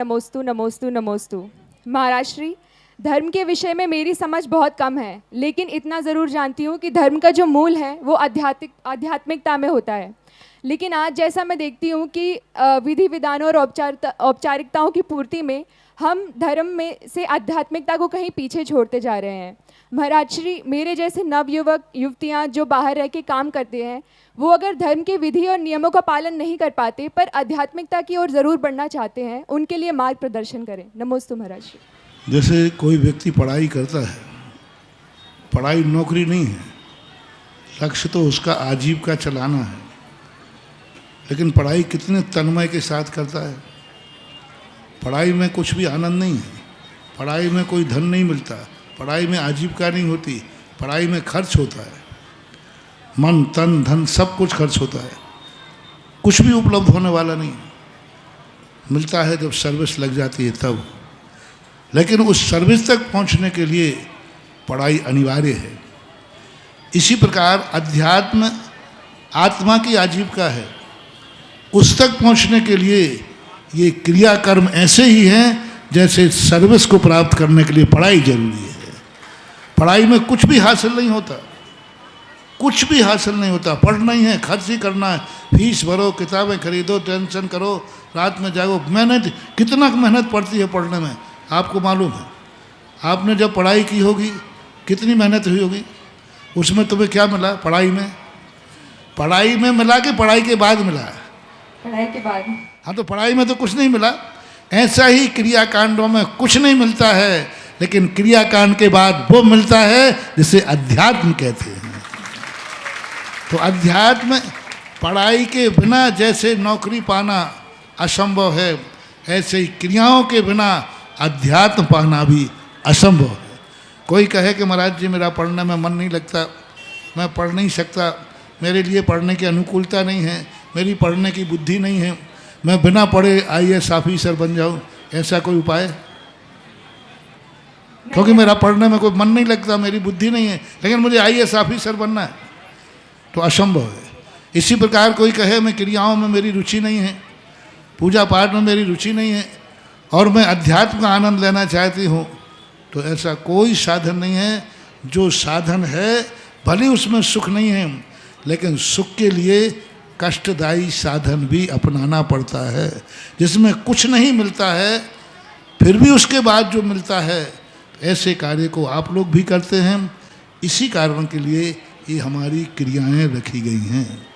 नमोस्तु नमोस्तु नमोस्तु। महाराज श्री, धर्म के विषय में मेरी समझ बहुत कम है, लेकिन इतना ज़रूर जानती हूँ कि धर्म का जो मूल है वो आध्यात्मिकता में होता है। लेकिन आज जैसा मैं देखती हूँ कि विधि विधानों और औपचारिकताओं की पूर्ति में हम धर्म में से आध्यात्मिकता को कहीं पीछे छोड़ते जा रहे हैं। महाराज श्री, मेरे जैसे नवयुवक युवतियाँ जो बाहर रह के काम करते हैं, वो अगर धर्म के विधि और नियमों का पालन नहीं कर पाते पर आध्यात्मिकता की ओर ज़रूर बढ़ना चाहते हैं, उनके लिए मार्ग प्रदर्शन करें। नमोस्तु महाराज श्री। जैसे कोई व्यक्ति पढ़ाई करता है, पढ़ाई नौकरी नहीं है, लक्ष्य तो उसका आजीविका चलाना है, लेकिन पढ़ाई कितने तन्मय के साथ करता है। पढ़ाई में कुछ भी आनंद नहीं है, पढ़ाई में कोई धन नहीं मिलता, पढ़ाई में आजीविका नहीं होती, पढ़ाई में खर्च होता है, मन तन धन सब कुछ खर्च होता है, कुछ भी उपलब्ध होने वाला नहीं मिलता है जब सर्विस लग जाती है तब। लेकिन उस सर्विस तक पहुंचने के लिए पढ़ाई अनिवार्य है। इसी प्रकार अध्यात्म आत्मा की आजीविका है, उस तक पहुंचने के लिए ये क्रियाकर्म ऐसे ही हैं जैसे सर्विस को प्राप्त करने के लिए पढ़ाई जरूरी है। पढ़ाई में कुछ भी हासिल नहीं होता, कुछ भी हासिल नहीं होता। पढ़ना ही है, खर्च ही करना है, फीस भरो, किताबें खरीदो, टेंशन करो, रात में जागो। मेहनत, कितना मेहनत पड़ती है पढ़ने में, आपको मालूम है। आपने जब पढ़ाई की होगी कितनी मेहनत हुई होगी, उसमें तुम्हें क्या मिला? पढ़ाई में मिला कि पढ़ाई के बाद मिला? पढ़ाई के बाद। हाँ, तो पढ़ाई में तो कुछ नहीं मिला। ऐसा ही क्रियाकांडों में कुछ नहीं मिलता है, लेकिन क्रियाकांड के बाद वो मिलता है जिसे अध्यात्म कहते हैं। तो अध्यात्म, पढ़ाई के बिना जैसे नौकरी पाना असंभव है, ऐसे ही क्रियाओं के बिना अध्यात्म पाना भी असंभव है। कोई कहे कि महाराज जी मेरा पढ़ने में मन नहीं लगता, मैं पढ़ नहीं सकता, मेरे लिए पढ़ने की अनुकूलता नहीं है, मेरी पढ़ने की बुद्धि नहीं है, मैं बिना पढ़े IAS ऑफिसर बन जाऊँ, ऐसा कोई उपाय? क्योंकि मेरा पढ़ने में कोई मन नहीं लगता, मेरी बुद्धि नहीं है, लेकिन मुझे IAS ऑफिसर बनना है, तो असंभव है। इसी प्रकार कोई कहे मैं क्रियाओं में मेरी रुचि नहीं है, पूजा पाठ में मेरी रुचि नहीं है और मैं अध्यात्म का आनंद लेना चाहती हूँ, तो ऐसा कोई साधन नहीं है। जो साधन है भले उसमें सुख नहीं है, लेकिन सुख के लिए कष्टदायी साधन भी अपनाना पड़ता है, जिसमें कुछ नहीं मिलता है फिर भी उसके बाद जो मिलता है। ऐसे कार्य को आप लोग भी करते हैं, इसी कारण के लिए ये हमारी क्रियाएं रखी गई हैं।